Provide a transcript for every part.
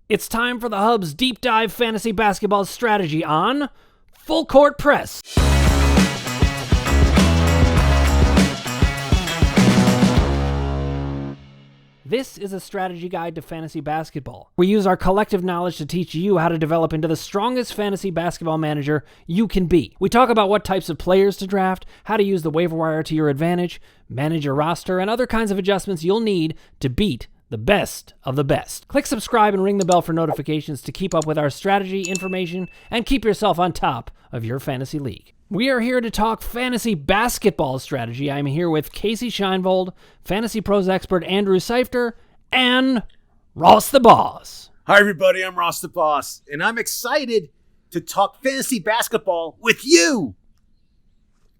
It's time for the Hub's Deep Dive Fantasy Basketball Strategy on Full Court Press. This is a strategy guide to fantasy basketball. We use our collective knowledge to teach you how to develop into the strongest fantasy basketball manager you can be. We talk about what types of players to draft, how to use the waiver wire to your advantage, manage your roster, and other kinds of adjustments you'll need to beat the best of the best. Click subscribe and ring the bell for notifications to keep up with our strategy, information, and keep yourself on top of your fantasy league. We are here to talk fantasy basketball strategy. I'm here with Casey Scheinvold, Fantasy Pros expert Andrew Seifter, and Ross the Boss. Hi, everybody. I'm Ross the Boss, and I'm excited to talk fantasy basketball with you,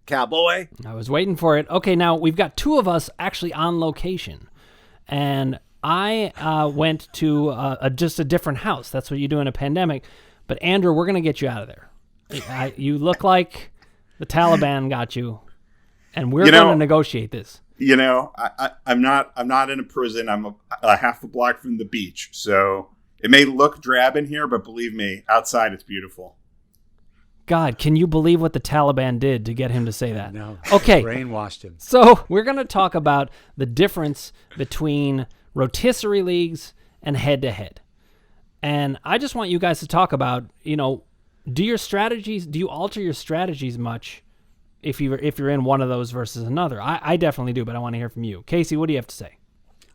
cowboy. I was waiting for it. Okay, now we've got two of us actually on location, and I went to just a different house. That's what you do in a pandemic. But Andrew, we're going to get you out of there. You look like the Taliban got you, and we're going to negotiate this. You know, I'm not in a prison. I'm a half a block from the beach. So it may look drab in here, but believe me, outside it's beautiful. God, can you believe what the Taliban did to get him to say that? No. Okay. Brainwashed him. So we're going to talk about the difference between rotisserie leagues and head-to-head. And I just want you guys to talk about, do you alter your strategies much if you're in one of those versus another? I definitely do, but I want to hear from you. Casey, what do you have to say?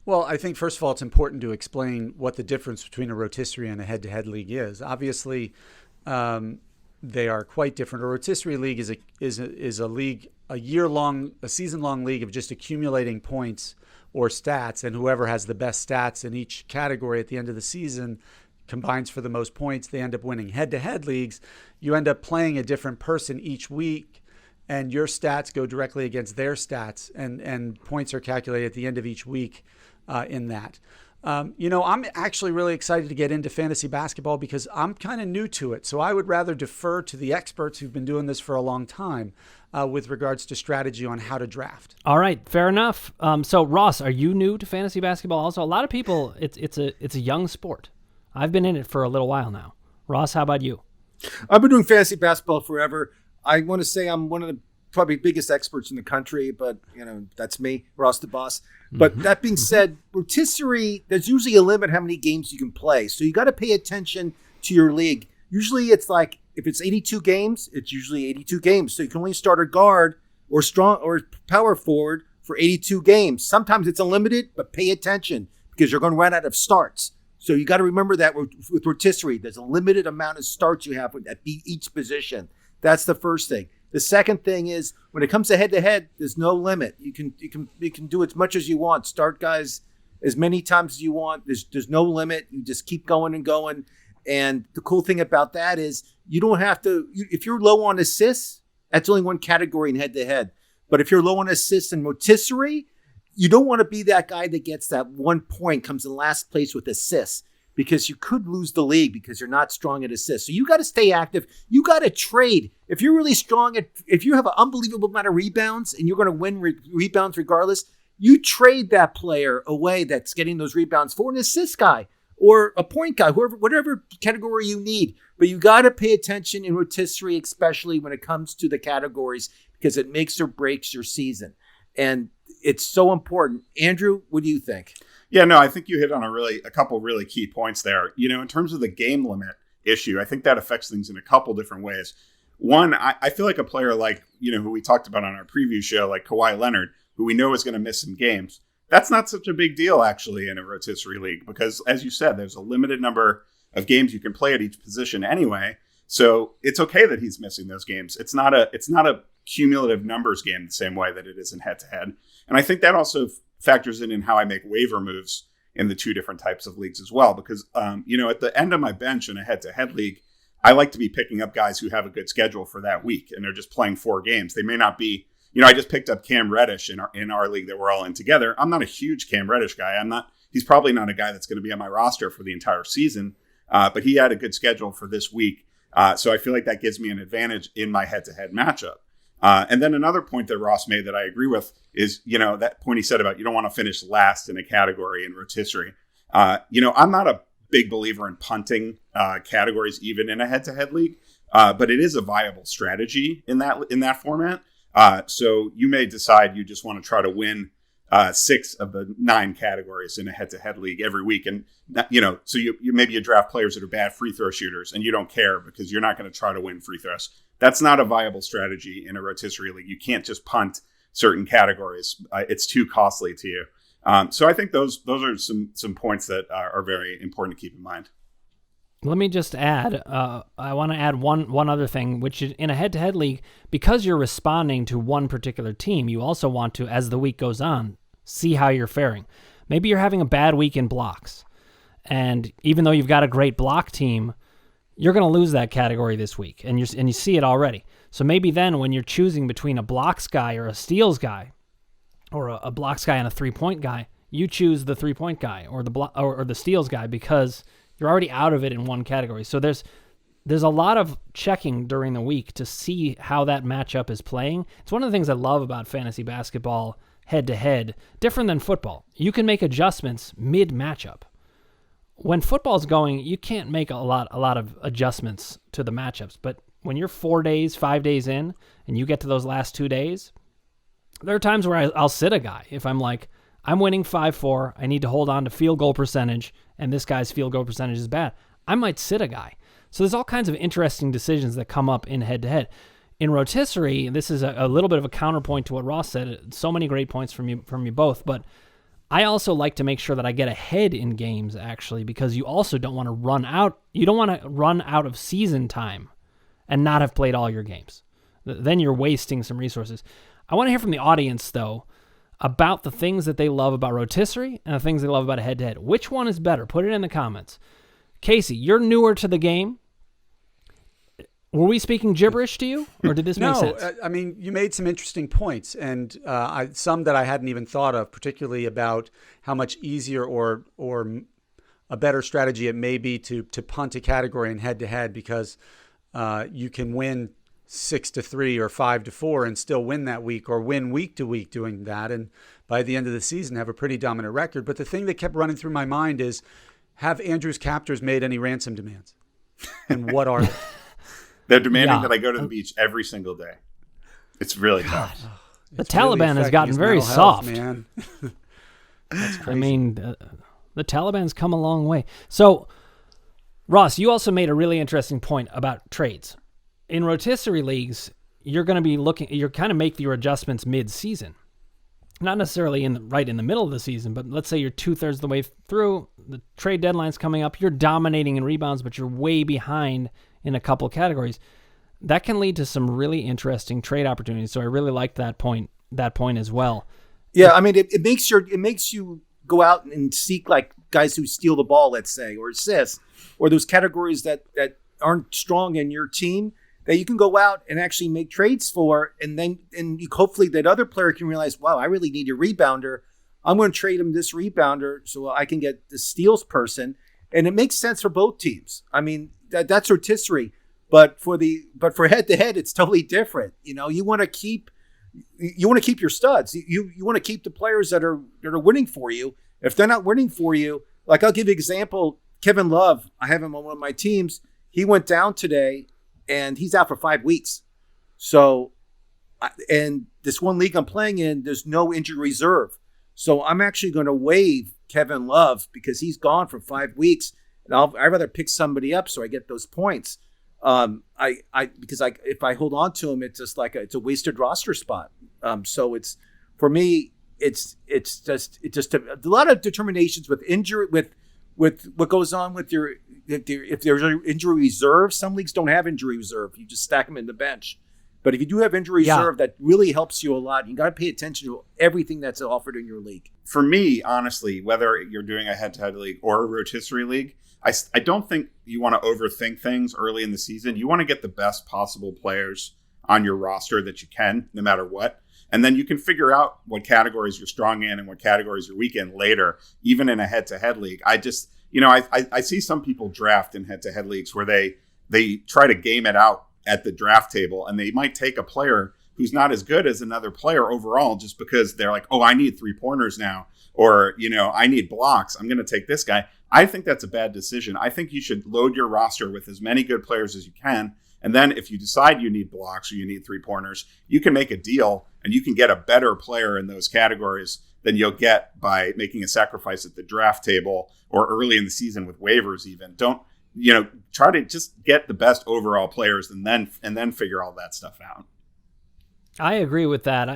Well, I think, first of all, it's important to explain what the difference between a rotisserie and a head-to-head league is. Obviously, they are quite different. A rotisserie league is a league, a season-long league of just accumulating points or stats, and whoever has the best stats in each category at the end of the season combines for the most points. They end up winning. Head-to-head leagues, you end up playing a different person each week, and your stats go directly against their stats, and points are calculated at the end of each week in that. I'm actually really excited to get into fantasy basketball because I'm kind of new to it. So I would rather defer to the experts who've been doing this for a long time with regards to strategy on how to draft. All right, fair enough. So Ross, are you new to fantasy basketball? Also, a lot of people, it's a young sport. I've been in it for a little while now. Ross, how about you? I've been doing fantasy basketball forever. I want to say I'm one of the probably biggest experts in the country, but that's me, Ross the Boss. But that being said, rotisserie, there's usually a limit how many games you can play. So you got to pay attention to your league. Usually it's like, if it's 82 games, it's usually 82 games. So you can only start a guard or strong or power forward for 82 games. Sometimes it's unlimited, but pay attention because you're going to run out of starts. So you got to remember that with rotisserie, there's a limited amount of starts you have at each position. That's the first thing. The second thing is when it comes to head-to-head, there's no limit. You can do as much as you want. Start guys as many times as you want. There's no limit. You just keep going and going. And the cool thing about that is you don't have to. If you're low on assists, that's only one category in head-to-head. But if you're low on assists in rotisserie, you don't want to be that guy that gets that 1 point, comes in last place with assists, because you could lose the league because you're not strong at assists. So you got to stay active. You got to trade. If you're really strong if you have an unbelievable amount of rebounds and you're going to win rebounds regardless, you trade that player away that's getting those rebounds for an assist guy or a point guy, whatever category you need. But you got to pay attention in rotisserie, especially when it comes to the categories, because it makes or breaks your season. And it's so important. Andrew, what do you think? Yeah, no, I think you hit on a couple really key points there. In terms of the game limit issue, I think that affects things in a couple different ways. One, I feel like a player like, who we talked about on our preview show, like Kawhi Leonard, who we know is going to miss some games. That's not such a big deal, actually, in a rotisserie league, because as you said, there's a limited number of games you can play at each position anyway. So it's okay that he's missing those games. It's not a cumulative numbers game the same way that it is in head-to-head. And I think that also factors in how I make waiver moves in the two different types of leagues as well. Because, at the end of my bench in a head-to-head league, I like to be picking up guys who have a good schedule for that week and they're just playing 4 games. They may not be, I just picked up Cam Reddish in our league that we're all in together. I'm not a huge Cam Reddish guy. He's probably not a guy that's going to be on my roster for the entire season, but he had a good schedule for this week. So I feel like that gives me an advantage in my head-to-head matchup. And then another point that Ross made that I agree with is, that point he said about you don't want to finish last in a category in rotisserie. I'm not a big believer in punting categories, even in a head-to-head league. But it is a viable strategy in that format. So you may decide you just want to try to win 6 of the 9 categories in a head-to-head league every week, and so you maybe you draft players that are bad free throw shooters, and you don't care because you're not going to try to win free throws. That's not a viable strategy in a rotisserie league. You can't just punt certain categories; it's too costly to you. So I think those are some points that are very important to keep in mind. Let me just add, I want to add one other thing, which is in a head-to-head league, because you're responding to one particular team, you also want to, as the week goes on, see how you're faring. Maybe you're having a bad week in blocks, and even though you've got a great block team, you're going to lose that category this week, and you see it already. So maybe then when you're choosing between a blocks guy or a steals guy, or a blocks guy and a three-point guy, you choose the three-point guy or the steals guy because you're already out of it in one category. So there's a lot of checking during the week to see how that matchup is playing. It's one of the things I love about fantasy basketball head-to-head, different than football. You can make adjustments mid-matchup. When football's going, you can't make a lot of adjustments to the matchups. But when you're 4 days, 5 days in, and you get to those last 2 days, there are times where I'll sit a guy if I'm like, I'm winning 5-4, I need to hold on to field goal percentage, and this guy's field goal percentage is bad. I might sit a guy. So there's all kinds of interesting decisions that come up in head-to-head. In rotisserie, this is a little bit of a counterpoint to what Ross said. So many great points from you both, but I also like to make sure that I get ahead in games, actually, because you also don't want to run out. You don't want to run out of season time and not have played all your games. Then you're wasting some resources. I want to hear from the audience, though, about the things that they love about rotisserie and the things they love about a head-to-head. Which one is better? Put it in the comments. Casey, you're newer to the game. Were we speaking gibberish to you, or did this make sense? No, I mean, you made some interesting points, and some that I hadn't even thought of, particularly about how much easier or a better strategy it may be to punt a category in head-to-head because you can win 6-3 or 5-4 and still win that week, or win week to week doing that, and by the end of the season have a pretty dominant record. But the thing that kept running through my mind is, have Andrew's captors made any ransom demands? And what are they? They're demanding that I go to the beach every single day. It's really tough. The Taliban has gotten very soft, man. That's crazy. I mean, the Taliban's come a long way. So, Ross, you also made a really interesting point about trades. In rotisserie leagues, you're going to be you're kind of make your adjustments mid-season. Not necessarily right in the middle of the season, but let's say you're 2/3 of the way through, the trade deadline's coming up, you're dominating in rebounds, but you're way behind in a couple categories. That can lead to some really interesting trade opportunities. So I really liked that point as well. Yeah, I mean, it makes you go out and seek like guys who steal the ball, let's say, or assists, or those categories that aren't strong in your team that you can go out and actually make trades for, and you hopefully that other player can realize, wow, I really need a rebounder. I'm going to trade him this rebounder so I can get the steals person, and it makes sense for both teams. I mean, that's rotisserie, but for head to head, it's totally different. You want to keep your studs. You want to keep the players that are winning for you. If they're not winning for you, like I'll give you an example. Kevin Love, I have him on one of my teams. He went down today, and he's out for 5 weeks. So, and this one league I'm playing in, there's no injury reserve. So I'm actually going to waive Kevin Love because he's gone for 5 weeks. And I'd rather pick somebody up so I get those points. Because if I hold on to him, it's just like it's a wasted roster spot. So it's, for me, it's just a lot of determinations with injury, with what goes on with if there's an injury reserve. Some leagues don't have injury reserve. You just stack them in the bench. But if you do have injury reserve, that really helps you a lot. You got to pay attention to everything that's offered in your league. For me, honestly, whether you're doing a head-to-head league or a rotisserie league, I don't think you want to overthink things early in the season. You want to get the best possible players on your roster that you can, no matter what. And then you can figure out what categories you're strong in and what categories you're weak in later, even in a head-to-head league. I just, I see some people draft in head-to-head leagues where they try to game it out at the draft table, and they might take a player who's not as good as another player overall just because they're like, oh, I need 3-pointers now, or, I need blocks. I'm going to take this guy. I think that's a bad decision. I think you should load your roster with as many good players as you can. And then if you decide you need blocks or you need 3-pointers, you can make a deal and you can get a better player in those categories than you'll get by making a sacrifice at the draft table or early in the season with waivers even. Don't, try to just get the best overall players and then figure all that stuff out. I agree with that.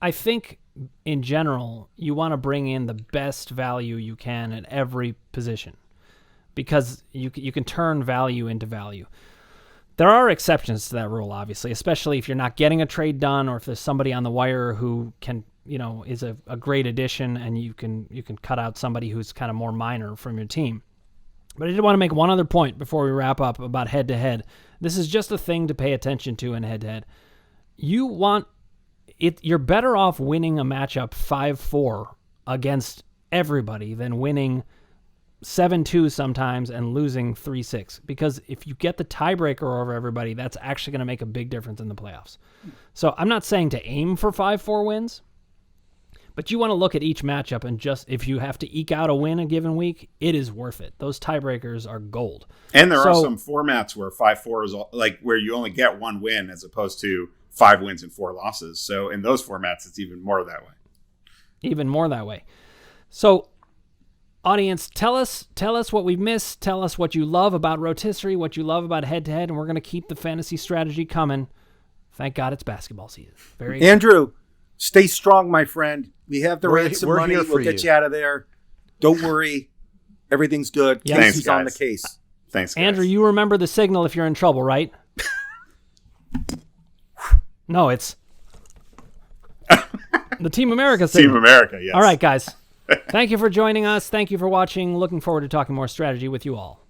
I think in general, you want to bring in the best value you can at every position because you can turn value into value. There are exceptions to that rule, obviously, especially if you're not getting a trade done or if there's somebody on the wire who can, is a great addition and you can cut out somebody who's kind of more minor from your team. But I did want to make one other point before we wrap up about head-to-head. This is just a thing to pay attention to in head-to-head. You're better off winning a matchup 5-4 against everybody than winning 7-2 sometimes and losing 3-6. Because if you get the tiebreaker over everybody, that's actually going to make a big difference in the playoffs. So I'm not saying to aim for 5-4 wins, but you want to look at each matchup and just, if you have to eke out a win a given week, it is worth it. Those tiebreakers are gold. And there are some formats where 5-4 is like where you only get one win as opposed to 5 wins and 4 losses. So in those formats, it's even more that way. Even more that way. So audience, tell us what we missed. Tell us what you love about Rotisserie, what you love about head-to-head, and we're going to keep the fantasy strategy coming. Thank God it's basketball season. Andrew, stay strong, my friend. We have the ransom money. We'll get you out of there. Don't worry. Everything's good. Yes. Thanks, Casey's guys. on the case. Thanks, guys. Andrew, you remember the signal if you're in trouble, right? No, it's the Team America signal. Team America, yes. All right, guys. Thank you for joining us. Thank you for watching. Looking forward to talking more strategy with you all.